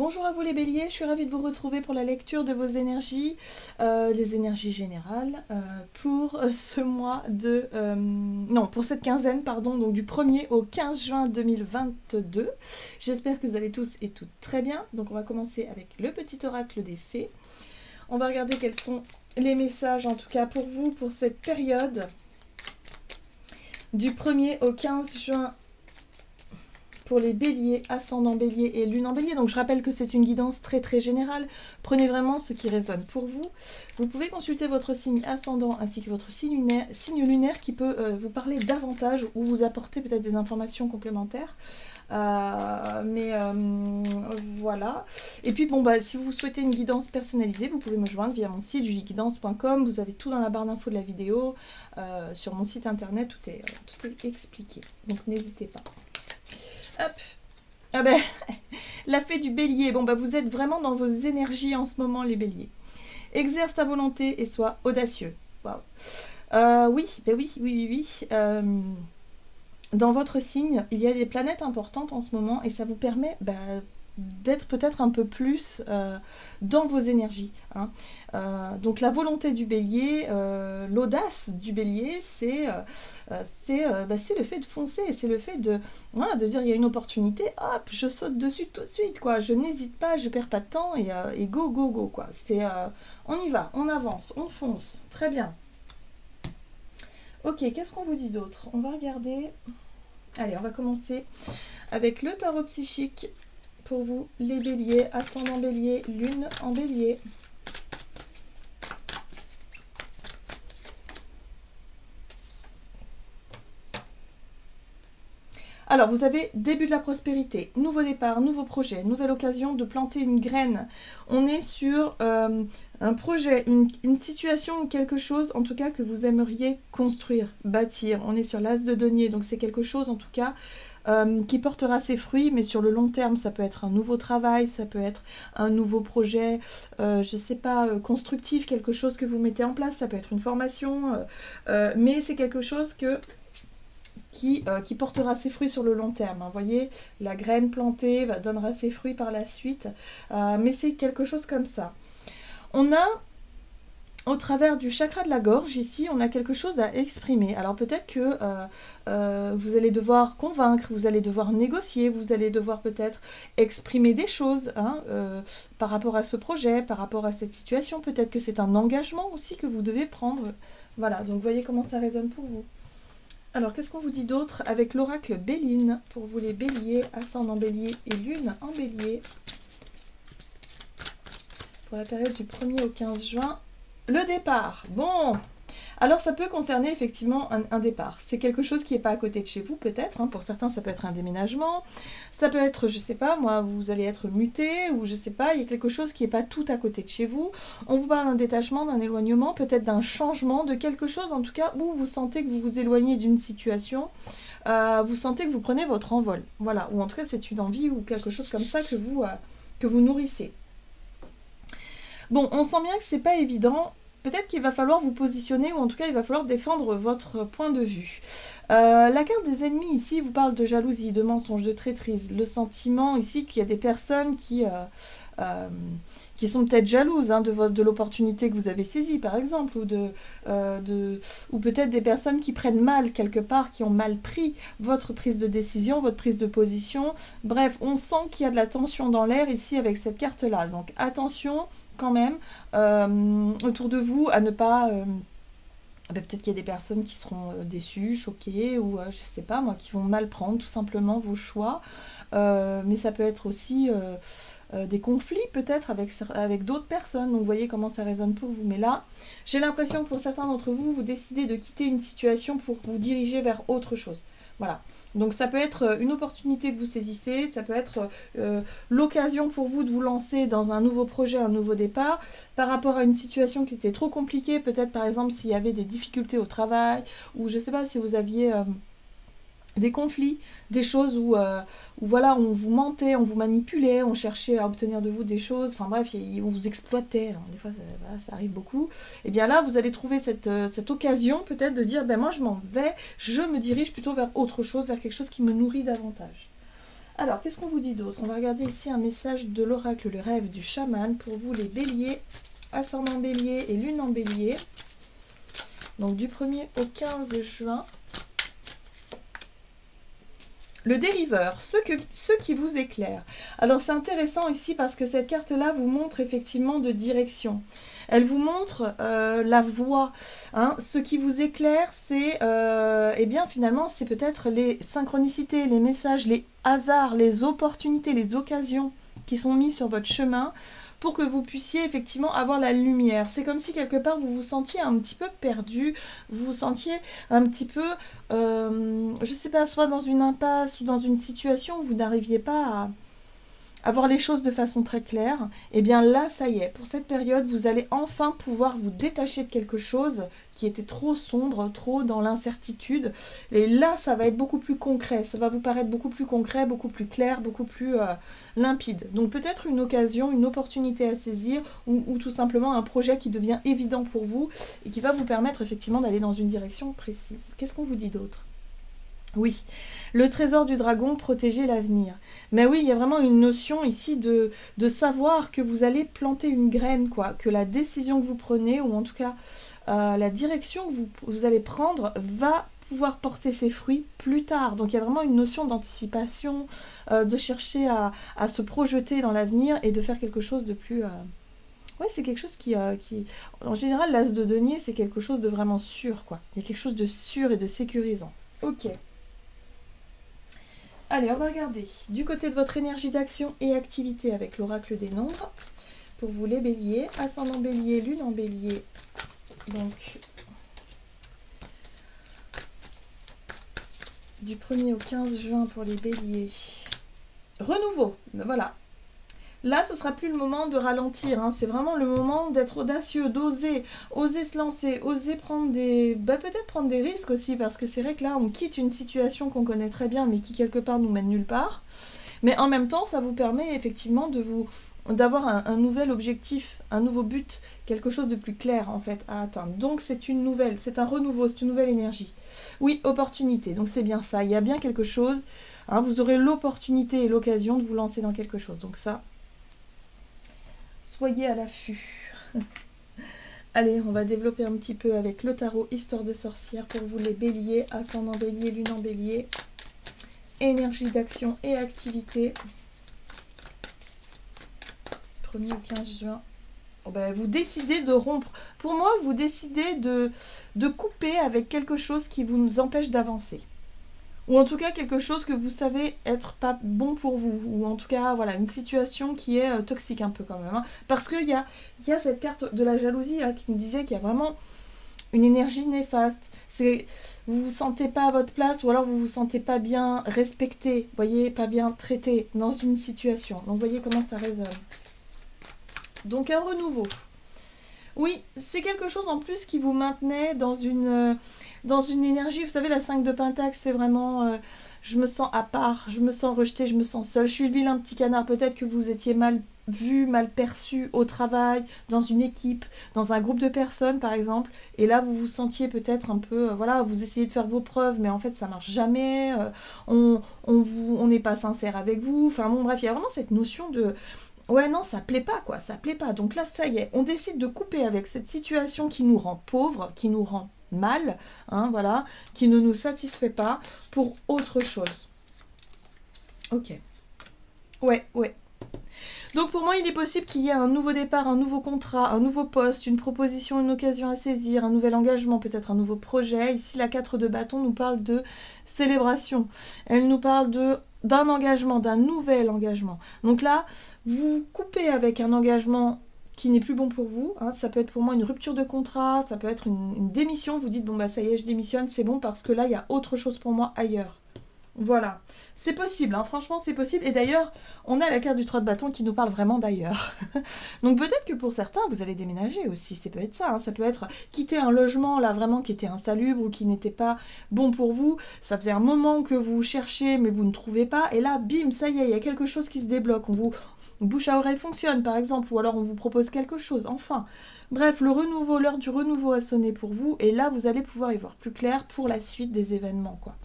Bonjour à vous les béliers, je suis ravie de vous retrouver pour la lecture de vos énergies, les énergies générales, pour ce mois de... non, pour cette quinzaine, pardon, donc du 1er au 15 juin 2022. J'espère que vous allez tous et toutes très bien. Donc on va commencer avec le petit oracle des fées. On va regarder quels sont les messages, en tout cas pour vous, pour cette période du 1er au 15 juin pour les béliers, ascendant bélier et lune en bélier. Donc je rappelle que c'est une guidance très générale. Prenez vraiment ce qui résonne pour vous. Vous pouvez consulter votre signe ascendant ainsi que votre signe lunaire qui peut vous parler davantage ou vous apporter peut-être des informations complémentaires. Voilà. Et puis bon, si vous souhaitez une guidance personnalisée, vous pouvez me joindre via mon site julieguidance.com. Vous avez tout dans la barre d'infos de la vidéo. Sur mon site internet, tout est expliqué. Donc n'hésitez pas. Hop. Ah ben, la fée du bélier. Bon, vous êtes vraiment dans vos énergies en ce moment, les béliers. Exerce ta volonté et sois audacieux. Waouh. Oui. Dans votre signe, il y a des planètes importantes en ce moment et ça vous permet d'être peut-être un peu plus dans vos énergies. Hein. Donc la volonté du bélier, l'audace du bélier, c'est le fait de foncer, c'est le fait de dire il y a une opportunité, hop, je saute dessus tout de suite, quoi. Je n'hésite pas, je perds pas de temps et go, quoi. On y va, on avance, on fonce, très bien. Ok, qu'est-ce qu'on vous dit d'autre? On va regarder. Allez, on va commencer avec le tarot psychique pour vous, les béliers, ascendant bélier, lune en bélier. Alors, vous avez début de la prospérité, nouveau départ, nouveau projet, nouvelle occasion de planter une graine. On est sur un projet, une situation ou quelque chose, en tout cas, que vous aimeriez construire, bâtir. On est sur l'as de denier, donc c'est quelque chose, en tout cas, qui portera ses fruits, mais sur le long terme, ça peut être un nouveau travail, ça peut être un nouveau projet, je sais pas, constructif, quelque chose que vous mettez en place, ça peut être une formation, mais c'est quelque chose qui portera ses fruits sur le long terme. Hein. Vous voyez, la graine plantée donnera ses fruits par la suite, mais c'est quelque chose comme ça. On a, au travers du chakra de la gorge, ici, on a quelque chose à exprimer. Alors peut-être que vous allez devoir convaincre, vous allez devoir négocier, vous allez devoir peut-être exprimer des choses par rapport à ce projet, par rapport à cette situation. Peut-être que c'est un engagement aussi que vous devez prendre. Voilà, donc vous voyez comment ça résonne pour vous. Alors, qu'est-ce qu'on vous dit d'autre avec l'oracle Béline pour vous les béliers, ascendant bélier et lune en bélier pour la période du 1er au 15 juin. Le départ. Bon, alors ça peut concerner effectivement un départ. C'est quelque chose qui n'est pas à côté de chez vous peut-être. Hein. Pour certains, ça peut être un déménagement. Ça peut être, je sais pas, moi, vous allez être muté ou je sais pas, il y a quelque chose qui n'est pas tout à côté de chez vous. On vous parle d'un détachement, d'un éloignement, peut-être d'un changement, de quelque chose en tout cas où vous sentez que vous vous éloignez d'une situation. Vous sentez que vous prenez votre envol. Voilà, ou en tout cas c'est une envie ou quelque chose comme ça que vous nourrissez. Bon, on sent bien que c'est pas évident. Peut-être qu'il va falloir vous positionner ou en tout cas il va falloir défendre votre point de vue. La carte des ennemis ici vous parle de jalousie, de mensonge, de traîtrise. Le sentiment ici qu'il y a des personnes qui sont peut-être jalouses de l'opportunité que vous avez saisie par exemple ou peut-être des personnes qui prennent mal quelque part, qui ont mal pris votre prise de décision, votre prise de position. Bref, on sent qu'il y a de la tension dans l'air ici avec cette carte-là. Donc attention quand même autour de vous à ne pas... peut-être qu'il y a des personnes qui seront déçues, choquées ou je sais pas moi, qui vont mal prendre tout simplement vos choix. Mais ça peut être aussi des conflits peut-être avec d'autres personnes. Donc vous voyez comment ça résonne pour vous. Mais là, j'ai l'impression que pour certains d'entre vous, vous décidez de quitter une situation pour vous diriger vers autre chose. Voilà. Donc ça peut être une opportunité que vous saisissez, ça peut être l'occasion pour vous de vous lancer dans un nouveau projet, un nouveau départ, par rapport à une situation qui était trop compliquée, peut-être par exemple s'il y avait des difficultés au travail, ou je ne sais pas si vous aviez des conflits, des choses où voilà, on vous mentait, on vous manipulait, on cherchait à obtenir de vous des choses, enfin bref, on vous exploitait, hein. Des fois ça arrive beaucoup. Et bien là, vous allez trouver cette occasion peut-être de dire, moi je m'en vais, je me dirige plutôt vers autre chose, vers quelque chose qui me nourrit davantage. Alors, qu'est-ce qu'on vous dit d'autre? On va regarder ici un message de l'oracle, le rêve du chaman, pour vous les béliers, ascendant bélier et lune en bélier. Donc du 1er au 15 juin. Le dériveur, ceux qui vous éclairent. Alors c'est intéressant ici parce que cette carte-là vous montre effectivement de direction. Elle vous montre la voie. Hein. Ce qui vous éclaire, c'est eh bien finalement c'est peut-être les synchronicités, les messages, les hasards, les opportunités, les occasions qui sont mis sur votre chemin pour que vous puissiez effectivement avoir la lumière. C'est comme si quelque part vous vous sentiez un petit peu perdu, vous vous sentiez un petit peu, je sais pas, soit dans une impasse ou dans une situation où vous n'arriviez pas à voir les choses de façon très claire. Et bien là, ça y est, pour cette période, vous allez enfin pouvoir vous détacher de quelque chose qui était trop sombre, trop dans l'incertitude. Et là, ça va être beaucoup plus concret, ça va vous paraître beaucoup plus concret, beaucoup plus clair, beaucoup plus limpide. Donc peut-être une occasion, une opportunité à saisir, ou tout simplement un projet qui devient évident pour vous et qui va vous permettre effectivement d'aller dans une direction précise. Qu'est-ce qu'on vous dit d'autre ? Oui, le trésor du dragon, protéger l'avenir. Mais oui, il y a vraiment une notion ici de savoir que vous allez planter une graine, quoi, que la décision que vous prenez, ou en tout cas la direction que vous allez prendre, va pouvoir porter ses fruits plus tard. Donc il y a vraiment une notion d'anticipation, de chercher à se projeter dans l'avenir et de faire quelque chose de plus... Oui, c'est quelque chose qui... En général, l'as de denier, c'est quelque chose de vraiment sûr, quoi. Il y a quelque chose de sûr et de sécurisant. Ok. Allez, on va regarder du côté de votre énergie d'action et activité avec l'oracle des nombres. Pour vous les béliers, ascendant bélier, lune en bélier. Donc, du 1er au 15 juin pour les béliers. Renouveau, voilà. Là, ce sera plus le moment de ralentir, hein. C'est vraiment le moment d'être audacieux, d'oser, oser se lancer, oser prendre des... peut-être prendre des risques aussi, parce que c'est vrai que là, on quitte une situation qu'on connaît très bien, mais qui quelque part nous mène nulle part. Mais en même temps, ça vous permet effectivement d'avoir un nouvel objectif, un nouveau but, quelque chose de plus clair en fait à atteindre. Donc c'est un renouveau, c'est une nouvelle énergie. Oui, opportunité, donc c'est bien ça, il y a bien quelque chose, hein, vous aurez l'opportunité et l'occasion de vous lancer dans quelque chose, donc ça... Soyez à l'affût. Allez, on va développer un petit peu avec le tarot Histoire de sorcière pour vous les béliers, ascendant bélier, lune en bélier, énergie d'action et activité. 1er au 15 juin. Oh ben, vous décidez de rompre. Pour moi, vous décidez de couper avec quelque chose qui vous empêche d'avancer. Ou en tout cas quelque chose que vous savez être pas bon pour vous, ou en tout cas voilà une situation qui est toxique un peu quand même, hein. Parce qu'il y a cette carte de la jalousie, hein, qui nous disait qu'il y a vraiment une énergie néfaste. Vous vous sentez pas à votre place, ou alors vous vous sentez pas bien respecté, voyez, pas bien traité dans une situation. Donc voyez comment ça résonne. Donc un renouveau. Oui, c'est quelque chose en plus qui vous maintenait dans une énergie. Vous savez, la 5 de Pentacle, c'est vraiment... je me sens à part, je me sens rejetée, je me sens seule. Je suis le vilain petit canard. Peut-être que vous étiez mal vu, mal perçu au travail, dans une équipe, dans un groupe de personnes, par exemple. Et là, vous vous sentiez peut-être un peu... voilà, vous essayez de faire vos preuves, mais en fait, ça marche jamais. On n'est pas sincère avec vous. Enfin bon, bref, il y a vraiment cette notion de... Ouais, non, ça plaît pas, quoi, ça plaît pas. Donc là, ça y est, on décide de couper avec cette situation qui nous rend pauvres, qui nous rend mal, hein, voilà, qui ne nous satisfait pas, pour autre chose. Ok. Ouais. Donc pour moi, il est possible qu'il y ait un nouveau départ, un nouveau contrat, un nouveau poste, une proposition, une occasion à saisir, un nouvel engagement, peut-être un nouveau projet. Ici, la 4 de bâton nous parle de célébration. Elle nous parle d'un engagement, d'un nouvel engagement. Donc là, vous coupez avec un engagement qui n'est plus bon pour vous, hein. Ça peut être pour moi une rupture de contrat, ça peut être une démission. Vous dites, bon bah ça y est, je démissionne, c'est bon parce que là, il y a autre chose pour moi ailleurs. Voilà, c'est possible, hein. Franchement c'est possible, et d'ailleurs on a la carte du 3 de bâton qui nous parle vraiment d'ailleurs. Donc peut-être que pour certains vous allez déménager aussi, ça peut être ça, hein. Ça peut être quitter un logement là vraiment qui était insalubre ou qui n'était pas bon pour vous, ça faisait un moment que vous cherchiez mais vous ne trouvez pas, et là bim, ça y est, il y a quelque chose qui se débloque, bouche à oreille fonctionne par exemple, ou alors on vous propose quelque chose, enfin. Bref, le renouveau, l'heure du renouveau a sonné pour vous, et là vous allez pouvoir y voir plus clair pour la suite des événements, quoi.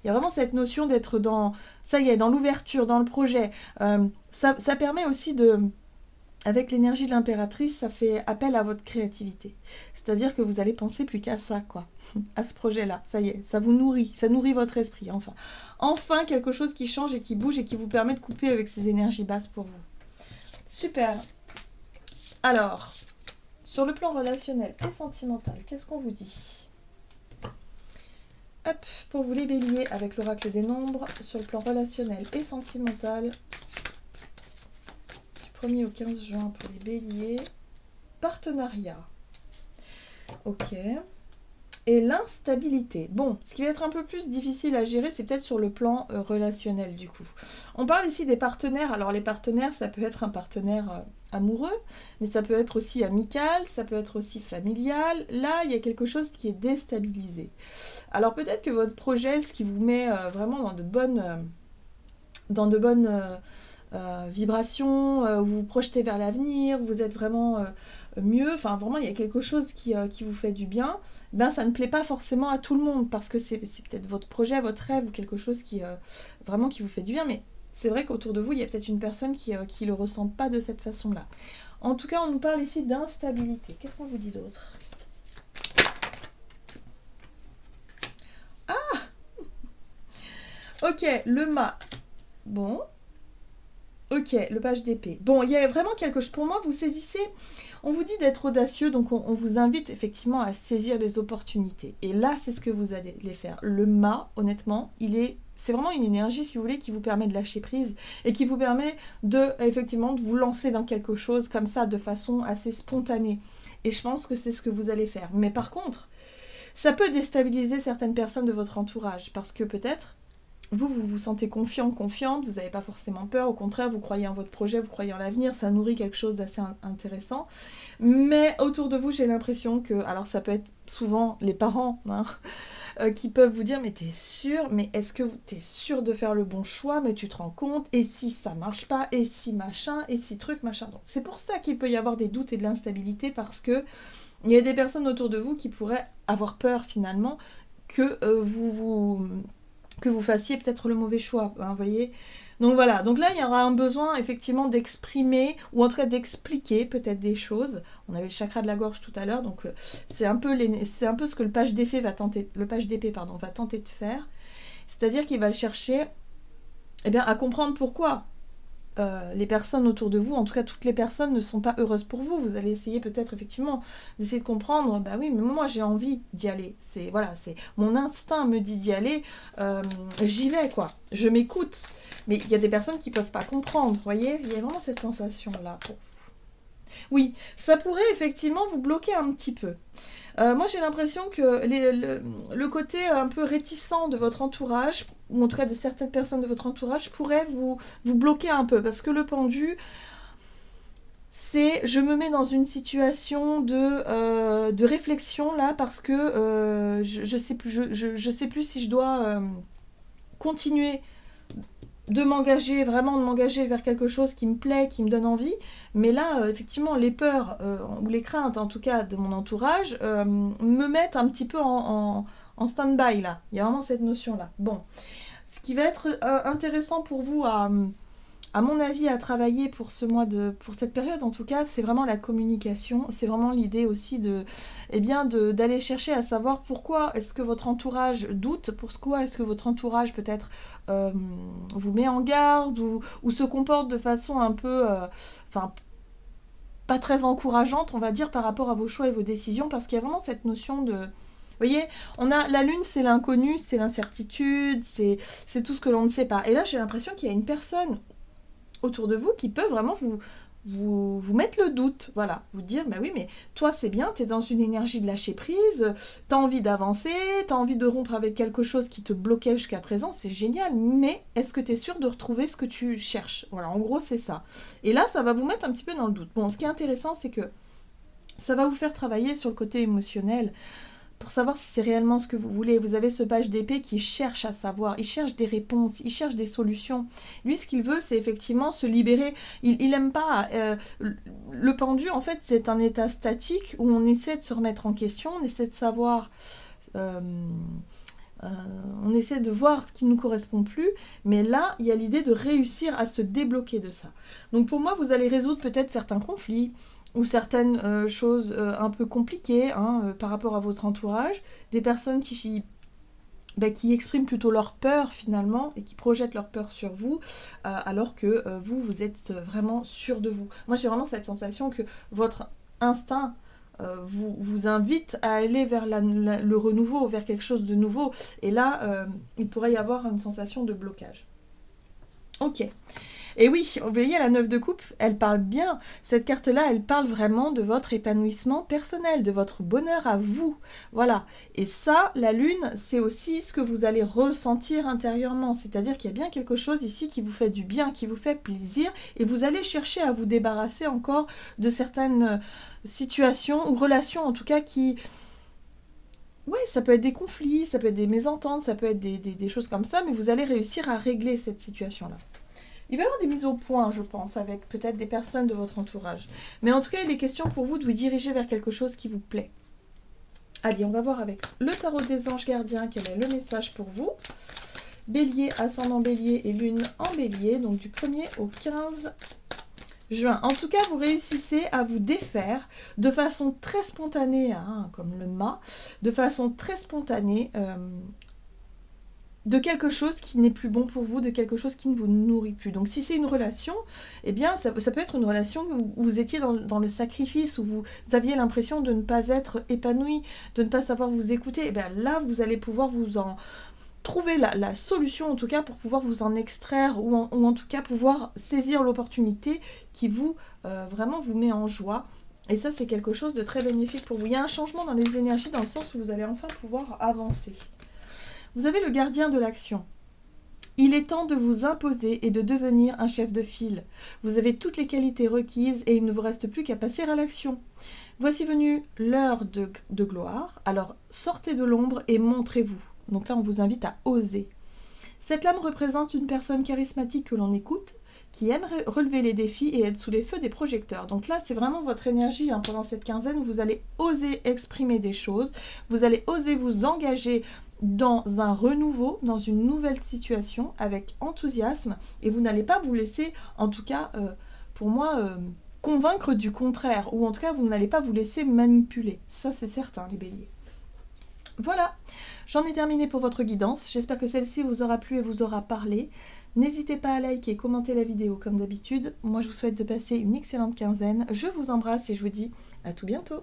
Il y a vraiment cette notion d'être dans, ça y est, dans l'ouverture, dans le projet. Ça permet aussi de, avec l'énergie de l'impératrice, ça fait appel à votre créativité. C'est-à-dire que vous allez penser plus qu'à ça, quoi, à ce projet-là. Ça y est, ça vous nourrit, ça nourrit votre esprit, enfin. Enfin, quelque chose qui change et qui bouge et qui vous permet de couper avec ces énergies basses pour vous. Super. Alors, sur le plan relationnel et sentimental, qu'est-ce qu'on vous dit ? Hop, pour vous les béliers avec l'oracle des nombres, sur le plan relationnel et sentimental, du 1er au 15 juin pour les béliers, partenariat. Ok. Et l'instabilité. Bon, ce qui va être un peu plus difficile à gérer, c'est peut-être sur le plan relationnel du coup. On parle ici des partenaires. Alors les partenaires, ça peut être un partenaire amoureux, mais ça peut être aussi amical, ça peut être aussi familial. Là, il y a quelque chose qui est déstabilisé. Alors peut-être que votre projet, ce qui vous met vraiment dans de bonnes vibrations, vous vous projetez vers l'avenir, vous êtes vraiment mieux, enfin vraiment il y a quelque chose qui vous fait du bien, ben ça ne plaît pas forcément à tout le monde parce que c'est peut-être votre projet, votre rêve ou quelque chose qui vraiment qui vous fait du bien, mais c'est vrai qu'autour de vous il y a peut-être une personne qui le ressent pas de cette façon-là. En tout cas on nous parle ici d'instabilité. Qu'est-ce qu'on vous dit d'autre? Ah, ok, le mât. Bon. Ok, le page d'épée. Bon, il y a vraiment quelque chose. Pour moi, vous saisissez. On vous dit d'être audacieux, donc on vous invite effectivement à saisir les opportunités. Et là, c'est ce que vous allez faire. Le mât, honnêtement, c'est vraiment une énergie, si vous voulez, qui vous permet de lâcher prise et qui vous permet effectivement, de vous lancer dans quelque chose comme ça, de façon assez spontanée. Et je pense que c'est ce que vous allez faire. Mais par contre, ça peut déstabiliser certaines personnes de votre entourage parce que peut-être vous vous sentez confiant, confiante, vous n'avez pas forcément peur, au contraire, vous croyez en votre projet, vous croyez en l'avenir, ça nourrit quelque chose d'assez intéressant. Mais autour de vous, j'ai l'impression que, alors ça peut être souvent les parents hein, qui peuvent vous dire, mais t'es sûr, mais est-ce que t'es sûr de faire le bon choix, mais tu te rends compte, et si ça marche pas, et si machin, et si truc, machin. Donc c'est pour ça qu'il peut y avoir des doutes et de l'instabilité, parce que il y a des personnes autour de vous qui pourraient avoir peur finalement que que vous fassiez peut-être le mauvais choix, hein, vous voyez. Donc voilà, donc là il y aura un besoin effectivement d'exprimer, ou en tout cas d'expliquer peut-être des choses. On avait le chakra de la gorge tout à l'heure, donc c'est un peu ce que le page d'épée va tenter de faire. C'est-à-dire qu'il va le chercher à comprendre pourquoi les personnes autour de vous, en tout cas toutes les personnes ne sont pas heureuses pour vous. Vous allez essayer peut-être effectivement d'essayer de comprendre, bah oui, mais moi j'ai envie d'y aller. C'est mon instinct me dit d'y aller, j'y vais quoi. Je m'écoute. Mais il y a des personnes qui peuvent pas comprendre, vous voyez, il y a vraiment cette sensation là pour vous. Oui, ça pourrait effectivement vous bloquer un petit peu. Moi j'ai l'impression que le côté un peu réticent de votre entourage, ou en tout cas de certaines personnes de votre entourage, pourrait vous bloquer un peu, parce que le pendu, c'est je me mets dans une situation de réflexion là, parce que je sais plus si je dois continuer de m'engager vers quelque chose qui me plaît, qui me donne envie. Mais là, effectivement, les peurs, ou les craintes, en tout cas, de mon entourage, me mettent un petit peu en stand-by, là. Il y a vraiment cette notion-là. Bon. Ce qui va être intéressant pour vous à mon avis, à travailler pour pour cette période, en tout cas, c'est vraiment la communication. C'est vraiment l'idée aussi d'aller chercher à savoir pourquoi est-ce que votre entourage doute, pourquoi est-ce que votre entourage peut-être vous met en garde ou se comporte de façon un peu, pas très encourageante, on va dire, par rapport à vos choix et vos décisions, parce qu'il y a vraiment cette notion de... Vous voyez, la lune, c'est l'inconnu, c'est l'incertitude, c'est tout ce que l'on ne sait pas. Et là, j'ai l'impression qu'il y a une personne autour de vous qui peut vraiment vous mettre le doute, voilà, vous dire, bah oui, mais toi c'est bien, t'es dans une énergie de lâcher prise, t'as envie d'avancer, t'as envie de rompre avec quelque chose qui te bloquait jusqu'à présent, c'est génial, mais est-ce que t'es sûr de retrouver ce que tu cherches? Voilà, en gros c'est ça. Et là, ça va vous mettre un petit peu dans le doute. Bon, ce qui est intéressant, c'est que ça va vous faire travailler sur le côté émotionnel, pour savoir si c'est réellement ce que vous voulez. Vous avez ce page d'épée qui cherche à savoir, il cherche des réponses, il cherche des solutions. Lui, ce qu'il veut, c'est effectivement se libérer. Il aime pas... le pendu, en fait, c'est un état statique où on essaie de se remettre en question, on essaie de savoir... on essaie de voir ce qui ne nous correspond plus, mais là, il y a l'idée de réussir à se débloquer de ça. Donc pour moi, vous allez résoudre peut-être certains conflits, ou certaines choses un peu compliquées par rapport à votre entourage, des personnes qui expriment plutôt leur peur finalement, et qui projettent leur peur sur vous, alors que vous êtes vraiment sûr de vous. Moi j'ai vraiment cette sensation que votre instinct vous invite à aller vers le renouveau, vers quelque chose de nouveau, et là il pourrait y avoir une sensation de blocage. Ok. Et oui, vous voyez, la 9 de coupe, elle parle bien. Cette carte-là, elle parle vraiment de votre épanouissement personnel, de votre bonheur à vous. Voilà. Et ça, la lune, c'est aussi ce que vous allez ressentir intérieurement. C'est-à-dire qu'il y a bien quelque chose ici qui vous fait du bien, qui vous fait plaisir, et vous allez chercher à vous débarrasser encore de certaines situations, ou relations en tout cas, qui... Ouais, ça peut être des conflits, ça peut être des mésententes, ça peut être des choses comme ça, mais vous allez réussir à régler cette situation-là. Il va y avoir des mises au point, je pense, avec peut-être des personnes de votre entourage. Mais en tout cas, il est question pour vous de vous diriger vers quelque chose qui vous plaît. Allez, on va voir avec le tarot des anges gardiens quel est le message pour vous. Bélier, ascendant bélier et lune en bélier, donc du 1er au 15 juin. En tout cas, vous réussissez à vous défaire de façon très spontanée, comme le mât, de façon très spontanée... de quelque chose qui n'est plus bon pour vous, de quelque chose qui ne vous nourrit plus. Donc si c'est une relation, eh bien ça peut être une relation où vous étiez dans le sacrifice, où vous aviez l'impression de ne pas être épanoui, de ne pas savoir vous écouter. Eh bien là, vous allez pouvoir vous en trouver la solution, en tout cas, pour pouvoir vous en extraire, ou en tout cas pouvoir saisir l'opportunité qui vraiment vous met en joie. Et ça, c'est quelque chose de très bénéfique pour vous. Il y a un changement dans les énergies, dans le sens où vous allez enfin pouvoir avancer. Vous avez le gardien de l'action. Il est temps de vous imposer et de devenir un chef de file. Vous avez toutes les qualités requises et il ne vous reste plus qu'à passer à l'action. Voici venue l'heure de gloire, alors sortez de l'ombre et montrez-vous. Donc là, on vous invite à oser. Cette lame représente une personne charismatique que l'on écoute, qui aime relever les défis et être sous les feux des projecteurs. Donc là, c'est vraiment votre énergie pendant cette quinzaine où vous allez oser exprimer des choses, vous allez oser vous engager dans un renouveau, dans une nouvelle situation avec enthousiasme, et vous n'allez pas vous laisser, en tout cas pour moi, convaincre du contraire, ou en tout cas vous n'allez pas vous laisser manipuler. Ça c'est certain, les béliers. Voilà, j'en ai terminé pour votre guidance. J'espère que celle-ci vous aura plu et vous aura parlé. N'hésitez pas à liker et commenter la vidéo comme d'habitude. Moi je vous souhaite de passer une excellente quinzaine. Je vous embrasse et je vous dis à tout bientôt.